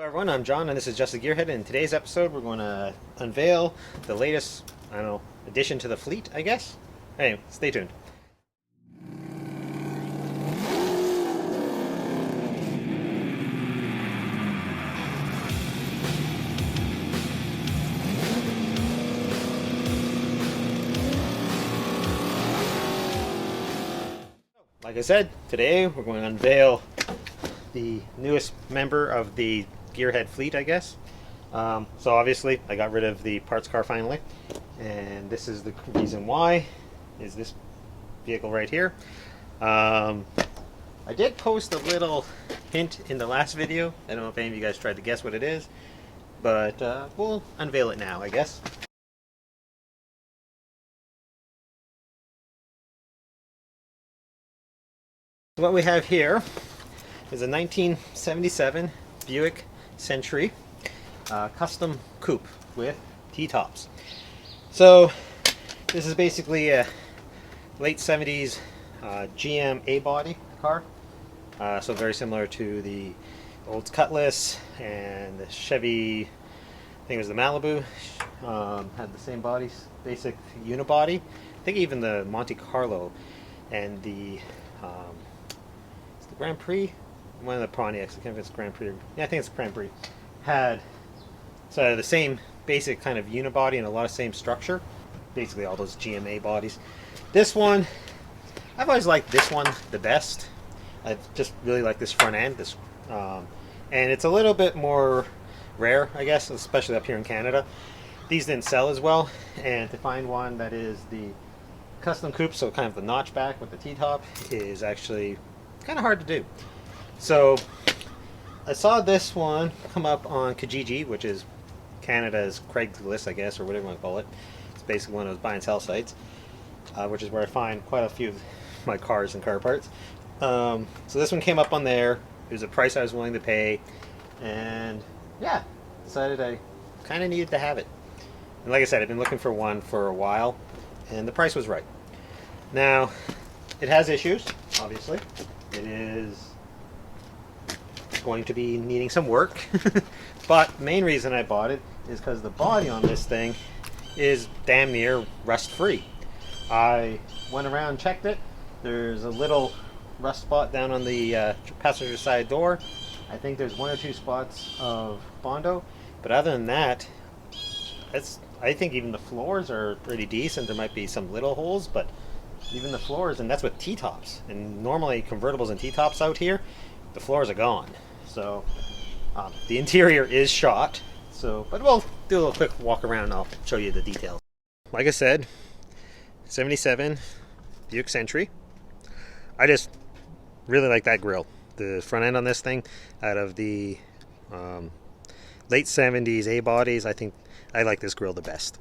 Hello everyone, I'm John and this is Just a Gearhead, and in today's episode we're going to unveil the latest, addition to the fleet, I guess? Anyway, stay tuned. Like I said, today we're going to unveil the newest member of the GearHead fleet, I guess. So obviously I got rid of the parts car finally, and this is the reason why, is this vehicle right here. I did post a little hint in the last video. I don't know if any of you guys tried to guess what it is, but we'll unveil it now, I guess. So what we have here is a 1977 Buick Century custom coupe with T-tops. So this is basically a late 70s GM A-body car. So very similar to the old Cutlass and the Chevy, I think it was the Malibu, had the same bodies, basic unibody. I think even the Monte Carlo and the Grand Prix, one of the Pontiacs, I can't remember if it's Grand Prix. Yeah, I think it's Grand Prix. Had so the same basic kind of unibody and a lot of same structure. Basically all those GMA bodies. This one, I've always liked this one the best. I just really like this front end. And it's a little bit more rare, I guess, especially up here in Canada. These didn't sell as well, and to find one that is the custom coupe, so kind of the notchback with the T-top, is actually kind of hard to do. So I saw this one come up on Kijiji, which is Canada's Craigslist, I guess, or whatever you want to call it. It's basically one of those buy and sell sites, which is where I find quite a few of my cars and car parts. So this one came up on there. It was a price I was willing to pay, and yeah, decided I kind of needed to have it. And like I said, I've been looking for one for a while, and the price was right. Now, it has issues, obviously. It is going to be needing some work, but the main reason I bought it is because the body on this thing is damn near rust free. I went around and checked it. There's a little rust spot down on the passenger side door. I think there's one or two spots of Bondo, but other than that, I think even the floors are pretty decent. There might be some little holes, but even the floors, and that's with T-tops, and normally convertibles and T-tops out here, the floors are gone. So the interior is shot, but we'll do a little quick walk around and I'll show you the details. Like I said, 77 Buick Century. I just really like that grille, the front end on this thing. Out of the late 70s A bodies, I think I like this grille the best,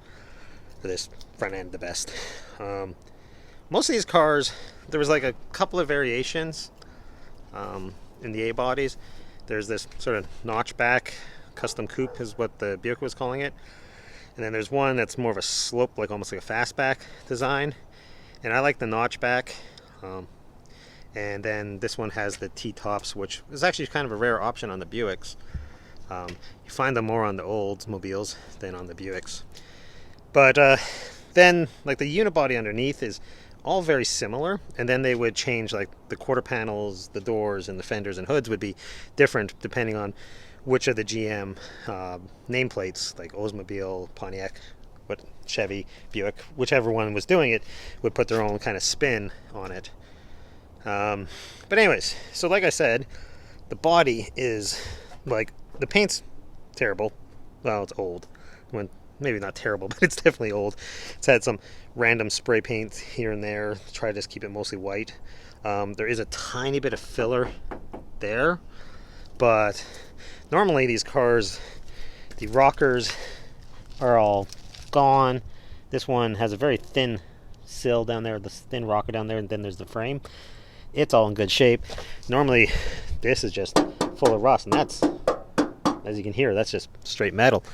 or this front end the best. Most of these cars, there was like a couple of variations in the A bodies. There's this sort of notchback custom coupe is what the Buick was calling it, and then there's one that's more of a slope, like almost like a fastback design, and I like the notchback. And then this one has the T-tops, which is actually kind of a rare option on the Buicks. You find them more on the Oldsmobiles than on the Buicks. But then, like, the unibody underneath is all very similar, and then they would change, like the quarter panels, the doors, and the fenders and hoods would be different depending on which of the GM nameplates, like Oldsmobile, Pontiac, Chevy, Buick, whichever one was doing it, would put their own kind of spin on it. But anyways, so like I said, the body is, like, the paint's terrible. Well, it's old. Maybe not terrible, but it's definitely old. It's had some random spray paint here and there. Try to just keep it mostly white. There is a tiny bit of filler there, but normally these cars, the rockers are all gone. This one has a very thin sill down there, the thin rocker down there, and then there's the frame. It's all in good shape. Normally this is just full of rust, and that's, as you can hear, that's just straight metal.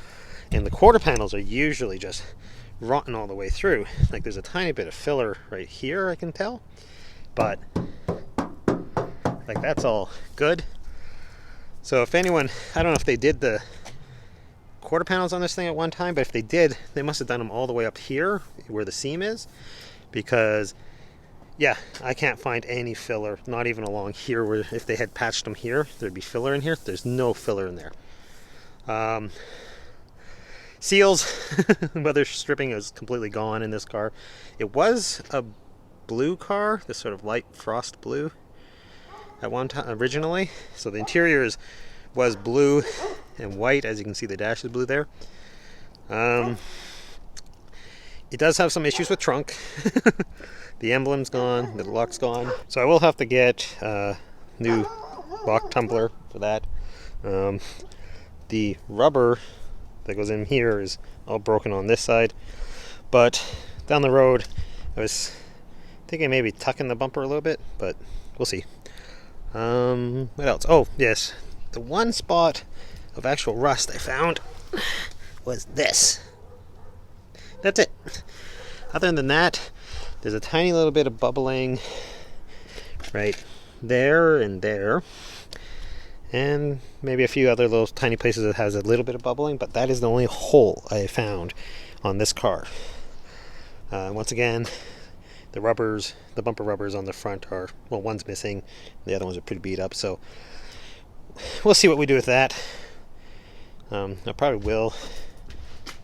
And the quarter panels are usually just rotten all the way through. Like, there's a tiny bit of filler right here, I can tell, but like that's all good. So if anyone, I don't know if they did the quarter panels on this thing at one time, but if they did, they must have done them all the way up here where the seam is, because yeah, I can't find any filler, not even along here, where if they had patched them here, there'd be filler in here. There's no filler in there. Seals, weather stripping is completely gone in this car. It was a blue car, this sort of light frost blue at one time originally. So the interior was blue and white, as you can see the dash is blue there. It does have some issues with trunk. The emblem's gone, the lock's gone. So I will have to get a new lock tumbler for that. The rubber that goes in here is all broken on this side. But down the road, I was thinking maybe tucking the bumper a little bit, but we'll see. What else? Oh, yes. The one spot of actual rust I found was this. That's it. Other than that, there's a tiny little bit of bubbling right there and there, and maybe a few other little tiny places that has a little bit of bubbling, but that is the only hole I found on this car. Once again, the bumper rubbers on the front are, well, one's missing, the other ones are pretty beat up, so we'll see what we do with that. I probably will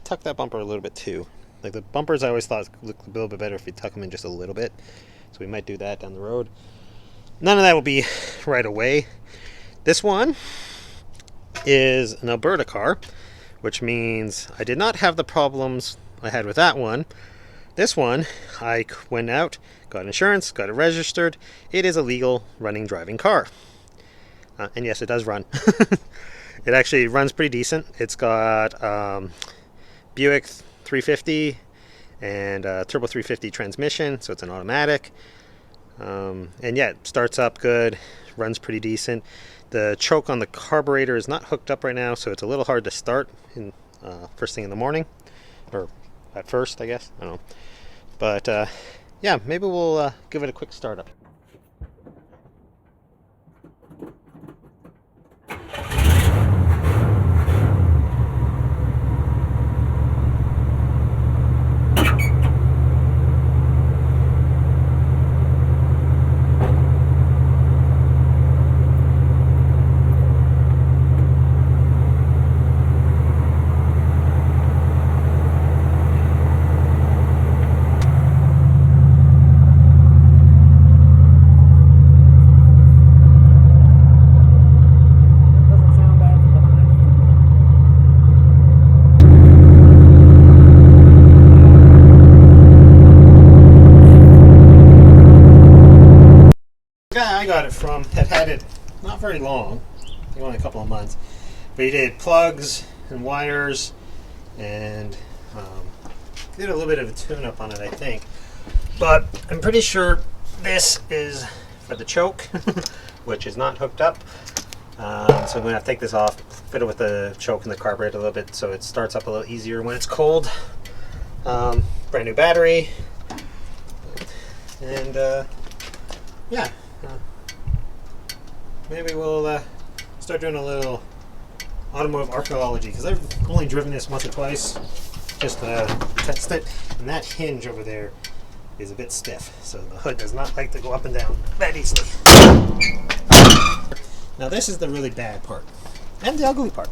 tuck that bumper a little bit too. Like the bumpers I always thought looked a little bit better if you tuck them in just a little bit. So we might do that down the road. None of that will be right away. This one is an Alberta car, which means I did not have the problems I had with that one. This one, I went out, got insurance, got it registered. It is a legal running, driving car. And yes, it does run. It actually runs pretty decent. It's got Buick 350 and turbo 350 transmission, so it's an automatic. And yeah, it starts up good, runs pretty decent. The choke on the carburetor is not hooked up right now, so it's a little hard to start in first thing in the morning, or at first, I guess. I don't know. But yeah, maybe we'll give it a quick startup. I got it from had it not very long, only a couple of months, but he did plugs and wires and did a little bit of a tune-up on it, I think. But I'm pretty sure this is for the choke, which is not hooked up. So I'm going to have to take this off, fit it with the choke and the carburetor a little bit so it starts up a little easier when it's cold. Brand new battery, and yeah. Maybe we'll start doing a little automotive archaeology, because I've only driven this once or twice just to test it, and that hinge over there is a bit stiff, so the hood does not like to go up and down that easily. Now this is the really bad part, and the ugly part.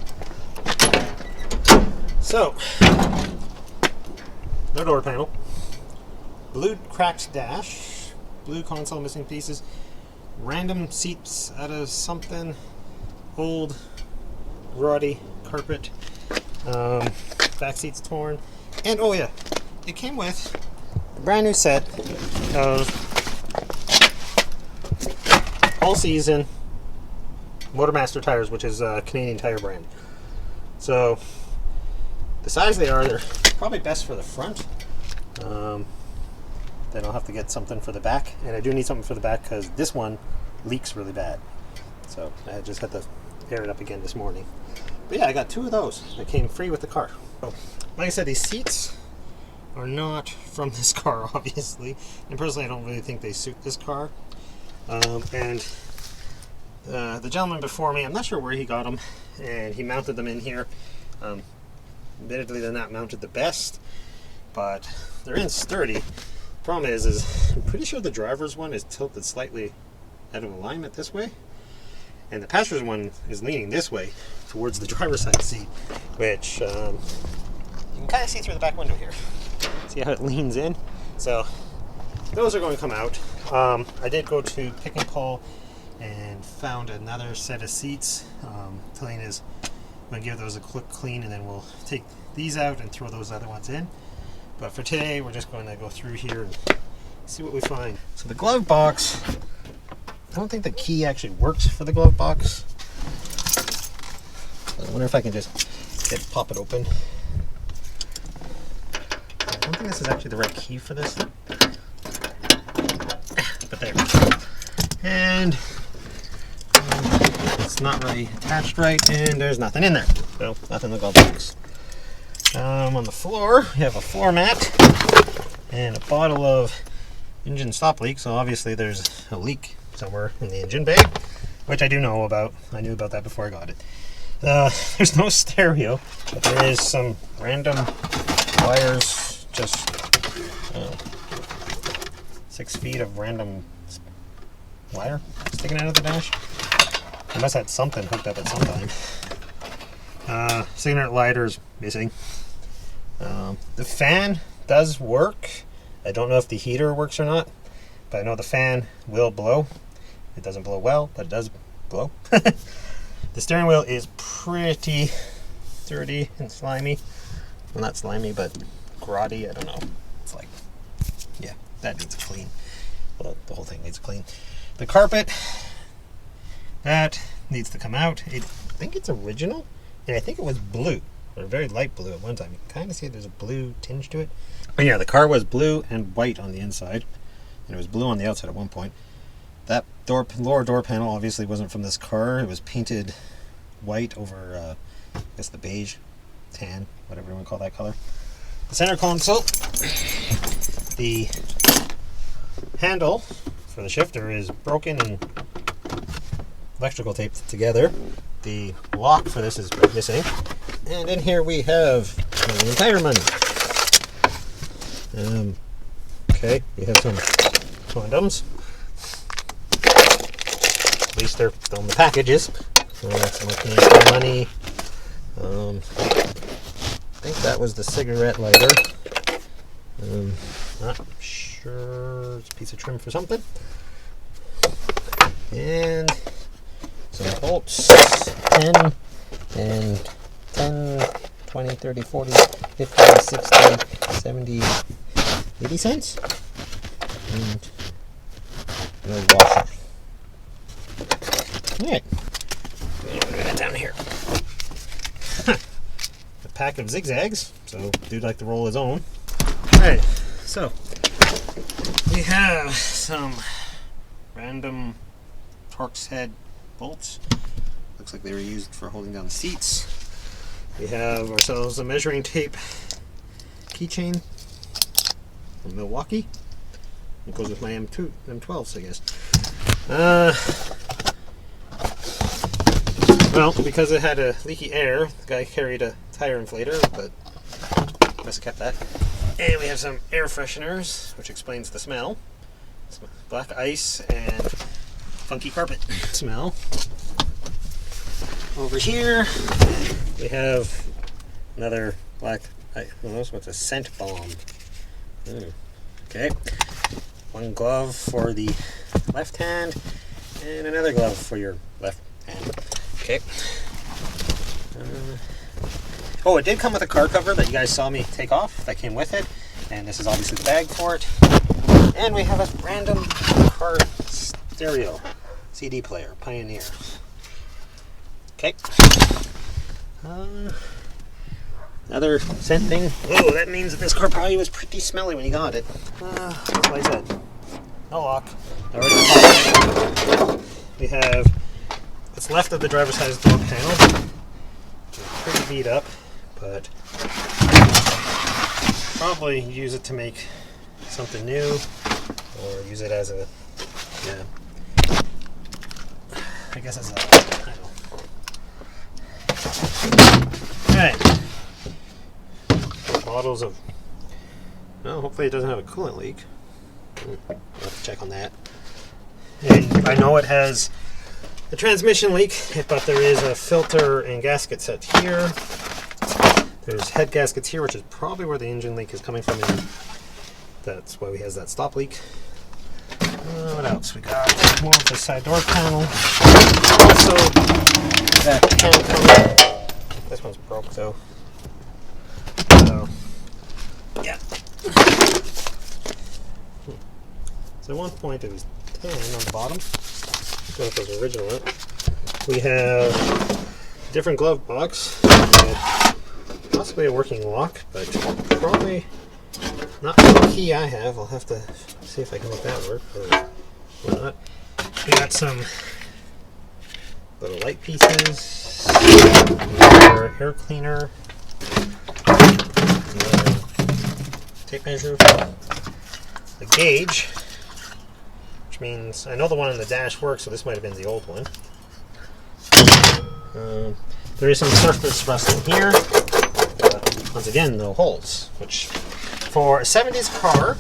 So, no door panel, blue cracked dash, blue console missing pieces, random seats out of something, old rotty carpet, back seats torn, and oh yeah, it came with a brand new set of all season Motormaster tires, which is a Canadian tire brand. So the size they are, they're probably best for the front. Then I'll have to get something for the back, and I do need something for the back because this one leaks really bad. So I just had to air it up again this morning. But yeah, I got two of those that came free with the car. So, like I said, these seats are not from this car, obviously, and personally I don't really think they suit this car. And The gentleman before me, I'm not sure where he got them, and he mounted them in here. Admittedly, they're not mounted the best, but they're in sturdy. Problem is I'm pretty sure the driver's one is tilted slightly out of alignment this way, and the passenger's one is leaning this way towards the driver's side seat, which you can kind of see through the back window here. See how it leans in? So those are going to come out. I did go to Pick and Pull and found another set of seats. Tillian is going to give those a quick clean, and then we'll take these out and throw those other ones in. But for today, we're just going to go through here and see what we find. So the glove box, I don't think the key actually works for the glove box. I wonder if I can just pop it open. I don't think this is actually the right key for this. But there. And it's not really attached right, and there's nothing in there. So nothing in the glove box. On the floor, we have a floor mat and a bottle of engine stop leak. So obviously there's a leak somewhere in the engine bay, which I do know about. I knew about that before I got it. There's no stereo, but there is some random wires, just 6 feet of random wire sticking out of the dash. I must have had something hooked up at some time. Cigarette lighter's missing. The fan does work. I don't know if the heater works or not, but I know the fan will blow. It doesn't blow well, but it does blow. The steering wheel is pretty dirty and slimy. Well, not slimy, but grotty. I don't know. It's like, yeah, that needs a clean. Well, the whole thing needs a clean. The carpet, that needs to come out. I think it's original, and I think it was blue, or very light blue at one time. You can kind of see there's a blue tinge to it. But yeah, the car was blue and white on the inside, and it was blue on the outside at one point. That lower door panel obviously wasn't from this car. It was painted white over, I guess the beige, tan, whatever you want to call that color. The center console, the handle for the shifter is broken and electrical taped together. The lock for this is missing. And in here we have the entire money. Okay, we have some condoms. At least they're still in the packages. Some Canadian money. I think that was the cigarette lighter. Not sure. It's a piece of trim for something. And some bolts. 10 and 10, 20, 30, 40, 50, 60, 70, 80 cents. And no washer. Alright. Put that down here. A pack of zigzags. So, dude like to roll his own. Alright, so we have some random Torx head bolts. Looks like they were used for holding down the seats. We have ourselves a measuring tape keychain from Milwaukee. It goes with my M12s, I guess. Well, because it had a leaky air, the guy carried a tire inflator, but must have kept that. And we have some air fresheners, which explains the smell. Some black ice and funky carpet smell. Over here, we have another black, what's a scent bomb. Ooh. Okay. One glove for the left hand, and another glove for your left hand. Okay. Oh, it did come with a car cover that you guys saw me take off. That came with it. And this is obviously the bag for it. And we have a random car stereo CD player, Pioneer. Okay. Another scent thing. Oh, that means that this car probably was pretty smelly when you got it. Like I said, no lock. We have what's left of the driver's side door panel. It's pretty beat up, but probably use it to make something new, or use it as a, yeah. I guess it's a title. Alright. Bottles of... Well, hopefully it doesn't have a coolant leak. I'll have to check on that. And I know it has a transmission leak, but there is a filter and gasket set here. There's head gaskets here, which is probably where the engine leak is coming from. And that's why we has that stop leak. What else? We got more of the side door panel. Also, that panel cover. This one's broke, though. So, yeah. So at one point it was 10 on the bottom. I don't know if it was original. We have a different glove box. Possibly a working lock, but probably not the key I have. I'll have to see if I can make that work or not. We got some little light pieces, our air cleaner, tape measure, a gauge, which means I know the one on the dash works, so this might have been the old one. There is some surface rust in here. Once again, no holes, which for a 70s car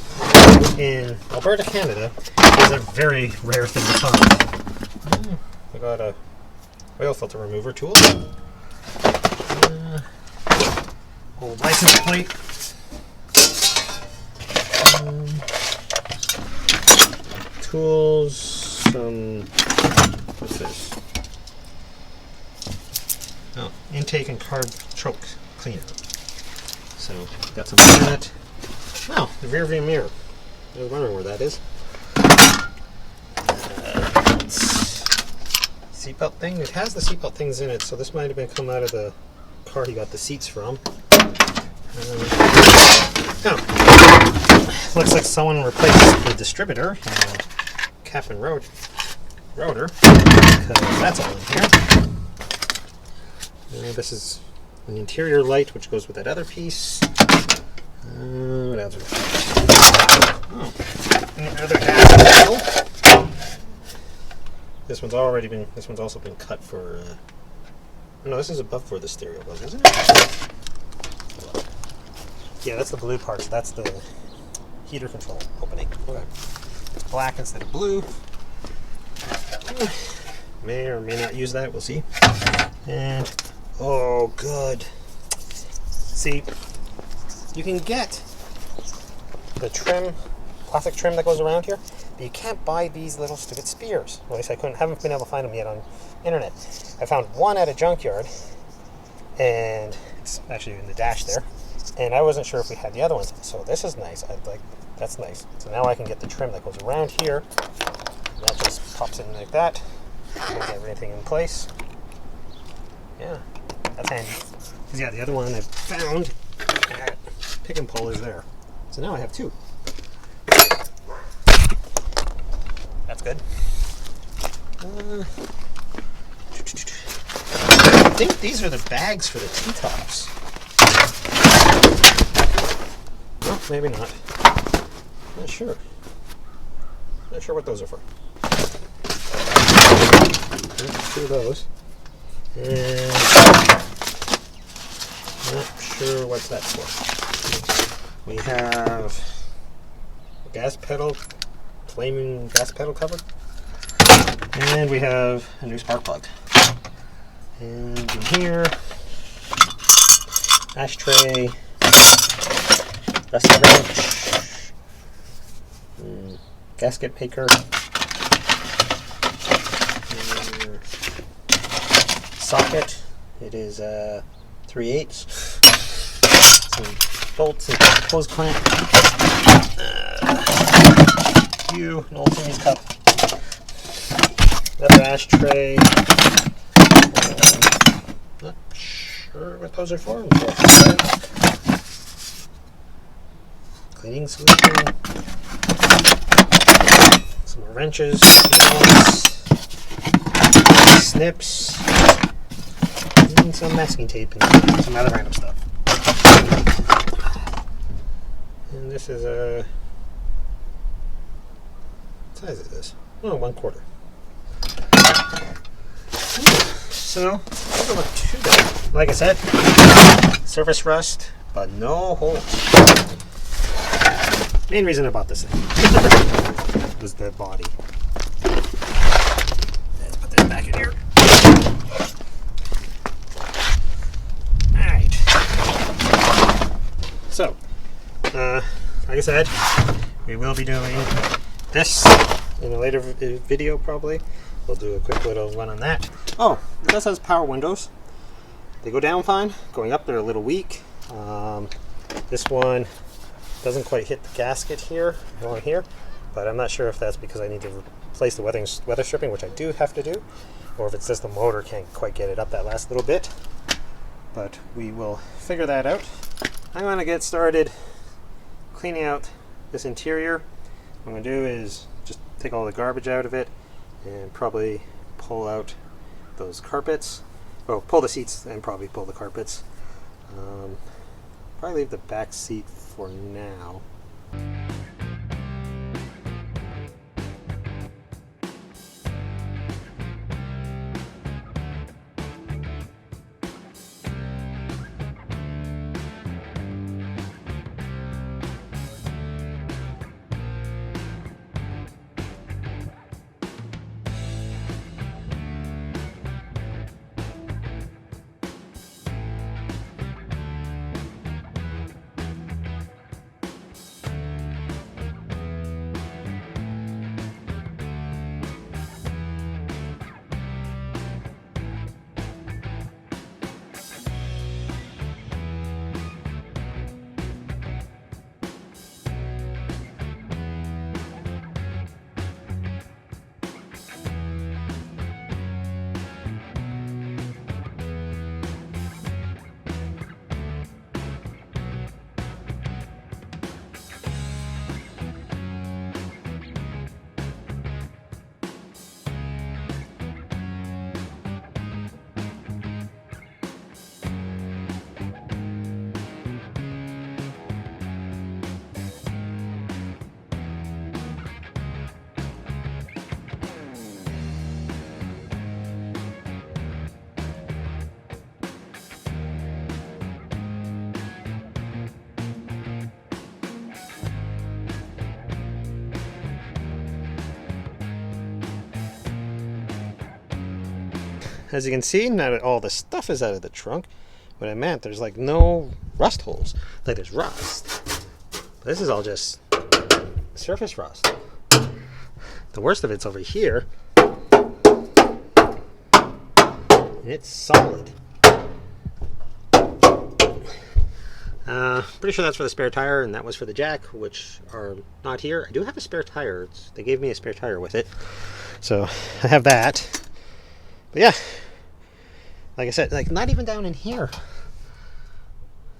in Alberta, Canada, is a very rare thing to find. We got a oil filter remover tool, old license plate, tools, some, what's this? Oh, intake and carb choke cleaner. So, got some of that. Oh, the rear view mirror. I was wondering where that is. Seatbelt thing. It has the seatbelt things in it, so this might have been come out of the car he got the seats from. Oh, looks like someone replaced the distributor, cap and rotor, because that's all in here. This is an interior light, which goes with that other piece. What else? Oh, another gas pedal. This one's already been. This one's also been cut for. No, this is above where the stereo was, isn't it? Yeah, that's the blue part. So that's the heater control opening. Okay. It's black instead of blue. May or may not use that. We'll see. And oh, good. See, you can get the trim, plastic trim that goes around here, but you can't buy these little stupid spears. At least I haven't been able to find them yet on internet. I found one at a junkyard, and it's actually in the dash there. And I wasn't sure if we had the other ones. So this is nice. That's nice. So now I can get the trim that goes around here. And that just pops in like that. Get everything in place. Yeah, that's handy. Because yeah, the other one I found, pick and pull is there. So now I have two. That's good. I think these are the bags for the T-tops. Well, maybe not. Not sure. Not sure what those are for. Two of those. And not sure what that's for. We have a gas pedal, flaming gas pedal cover, and we have a new spark plug. And in here, ashtray, rusty wrench, gasket maker, socket. It is 3/8. Some bolts and hose clamp. An old Timmy's cup. Another ashtray. Not sure what those are for. Cleaning solution. Some wrenches, snips, and some masking tape and some other random stuff. And this is a... what size is this? Oh, 1/4. So it doesn't look too bad. Like I said, surface rust, but no holes. Main reason I bought this thing was the body. Let's put this back in here. Alright. So, like I said, we will be doing this in a later video probably. We'll do a quick little run on that. Oh, it does have power windows. They go down fine. Going up, they're a little weak. This one doesn't quite hit the gasket here, along here, but I'm not sure if that's because I need to replace the weather stripping, which I do have to do, or if it's just the motor can't quite get it up that last little bit. But we will figure that out. I'm going to get started cleaning out this interior. What I'm going to do is just take all the garbage out of it and probably pull out those carpets. Well, pull the seats and probably pull the carpets. Probably leave the back seat for now. As you can see, now that all the stuff is out of the trunk, what I meant, there's like no rust holes. Like there's rust. But this is all just surface rust. The worst of it's over here. It's solid. Pretty sure that's for the spare tire, and that was for the jack, which are not here. I do have a spare tire. They gave me a spare tire with it. So I have that. But yeah, like I said, like not even down in here.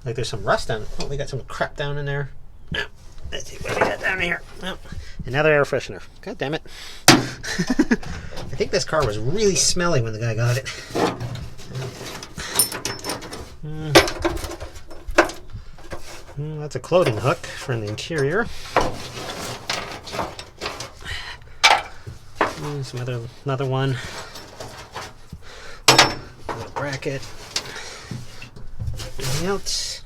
Like there's some rust down. Oh, we got some crap down in there. Let's see what we got down here. Oh, another air freshener. God damn it. I think this car was really smelly when the guy got it. That's a clothing hook for the interior. Another one. Little bracket. Anything else?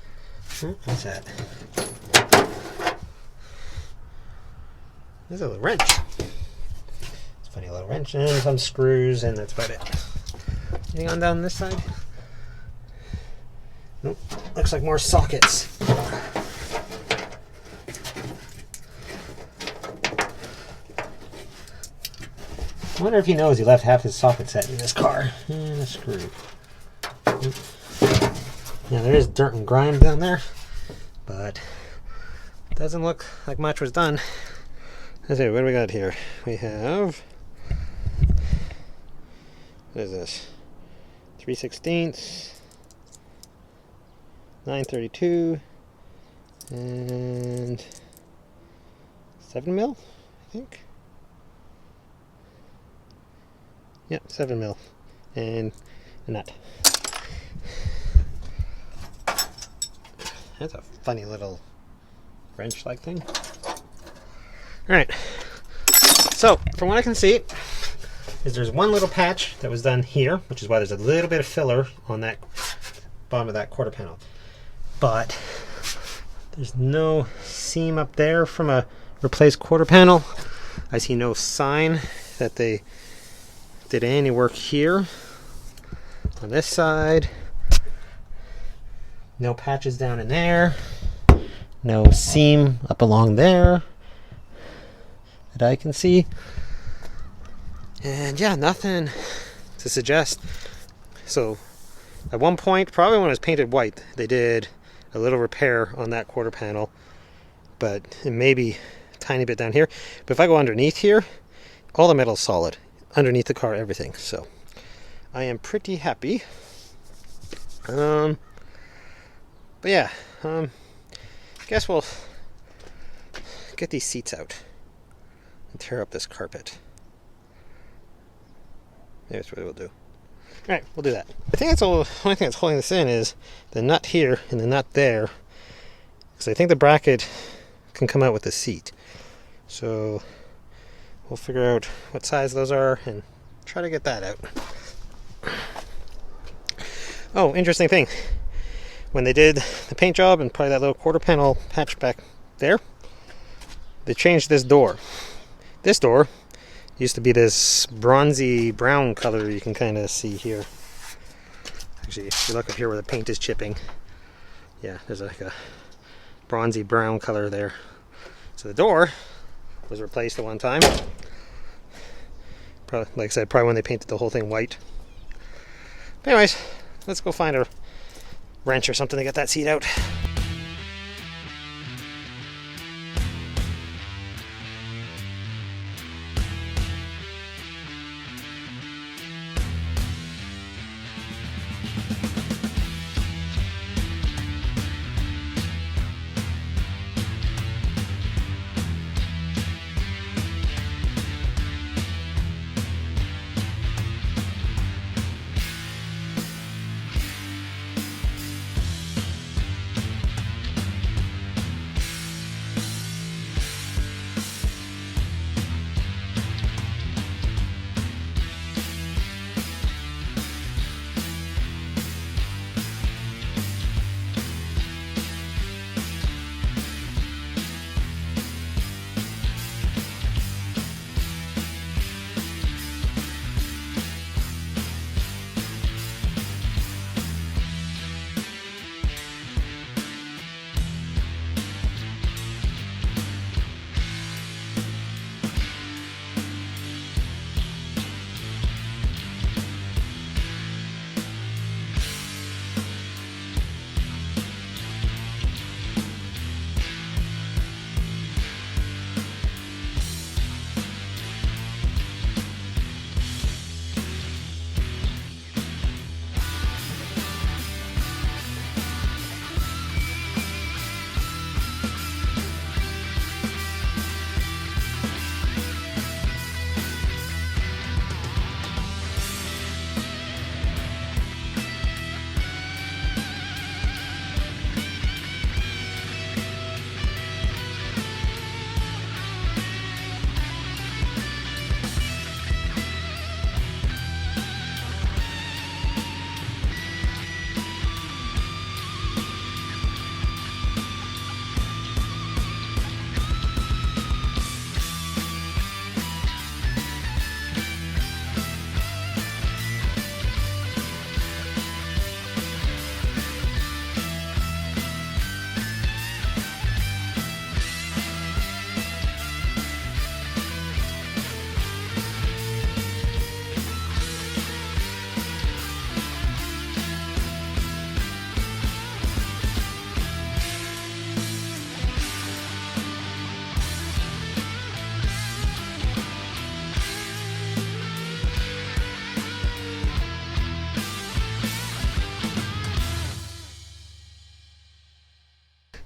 What's that? There's a little wrench. It's a funny little wrench and some screws, and that's about it. Anything on down this side? Nope. Looks like more sockets. I wonder if he knows he left half his socket set in this car. And a screw. Yeah, there is dirt and grime down there, but it doesn't look like much was done. Let's see, what do we got here? We have, what is this? 3/16, 9/32, and 7 mil, I think. Yeah, 7 mil, and a nut. That's a funny little wrench-like thing. Alright, so from what I can see, is there's one little patch that was done here, which is why there's a little bit of filler on that bottom of that quarter panel. But there's no seam up there from a replaced quarter panel. I see no sign that they did any work here. On this side, no patches down in there, no seam up along there that I can see. And yeah, nothing to suggest. So at one point, probably when it was painted white, they did a little repair on that quarter panel, but it may be a tiny bit down here. But if I go underneath here, all the metal's solid. Underneath the car, everything. So I am pretty happy. But yeah, guess we'll get these seats out and tear up this carpet. Maybe that's what we'll do. Alright, we'll do that. I think that's the only thing that's holding this in is the nut here and the nut there. Because I think the bracket can come out with the seat. So we'll figure out what size those are and try to get that out. Oh, interesting thing. When they did the paint job and probably that little quarter panel patch back there, they changed this door. This door used to be this bronzy brown color you can kind of see here. Actually, if you look up here where the paint is chipping, yeah, there's like a bronzy brown color there. So the door was replaced at one time. Probably, like I said, probably when they painted the whole thing white. But anyways, let's go find a wrench or something to get that seat out.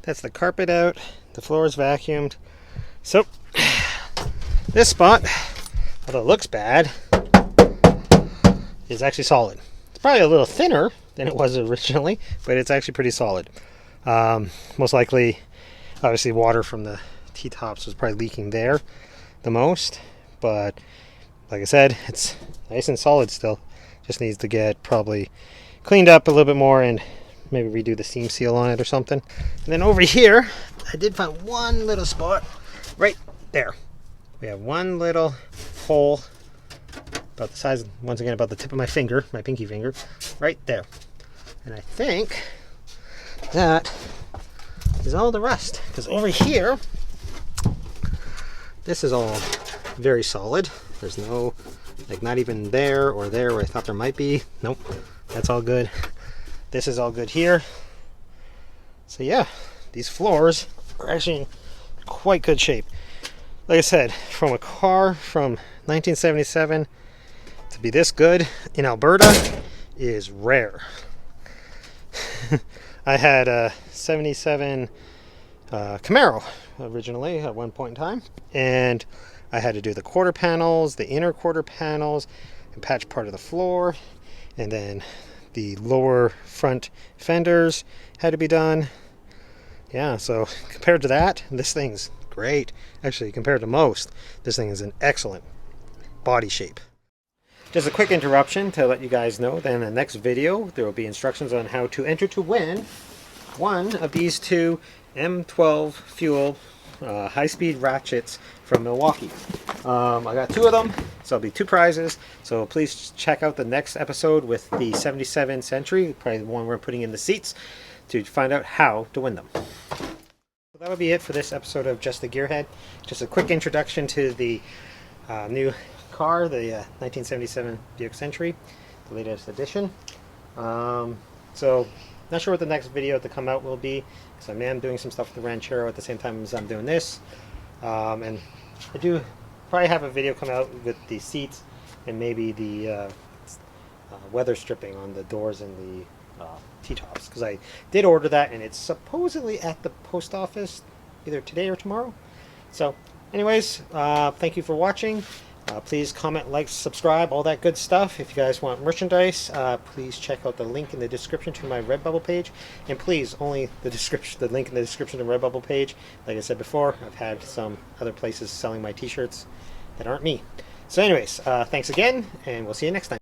That's the carpet out. The floor is vacuumed. So this spot, although it looks bad, is actually solid. It's probably a little thinner than it was originally, but it's actually pretty solid. Most likely, obviously, water from the T-tops was probably leaking there the most, but Like I said, it's nice and solid still. Just needs to get probably cleaned up a little bit more and maybe redo the seam seal on it or something. And then over here, I did find one little spot right there. We have one little hole about the size, once again, about the tip of my finger, my pinky finger, right there. And I think that is all the rust. Because over here, this is all very solid. There's no, like, not even there or there where I thought there might be. Nope, that's all good. This is all good here. So yeah, these floors are actually in quite good shape. Like I said, from a car from 1977 to be this good in Alberta is rare. I had a 77 Camaro originally at one point in time, and I had to do the quarter panels, the inner quarter panels, and patch part of the floor, and then the lower front fenders had to be done. Yeah, so compared to that, this thing's great. Actually, compared to most, this thing is in excellent body shape. Just a quick interruption to let you guys know that in the next video there will be instructions on how to enter to win one of these two M12 fuel high-speed ratchets from Milwaukee. I got two of them, so it'll be two prizes. So please check out the next episode with the 77 Century, probably the one we're putting in the seats, to find out how to win them. So that would be it for this episode of Just the Gearhead. Just a quick introduction to the new car, the 1977 Buick Century, the latest edition. So not sure what the next video to come out will be, because I am doing some stuff with the Ranchero at the same time as I'm doing this. And I do probably have a video come out with the seats and maybe the weather stripping on the doors and the T-tops, because I did order that and it's supposedly at the post office either today or tomorrow. So anyways, thank you for watching. Please comment, like, subscribe, all that good stuff. If you guys want merchandise, please check out the link in the description to my Redbubble page. And please, only the link in the description to the Redbubble page. Like I said before, I've had some other places selling my t-shirts that aren't me. So anyways, thanks again, and we'll see you next time.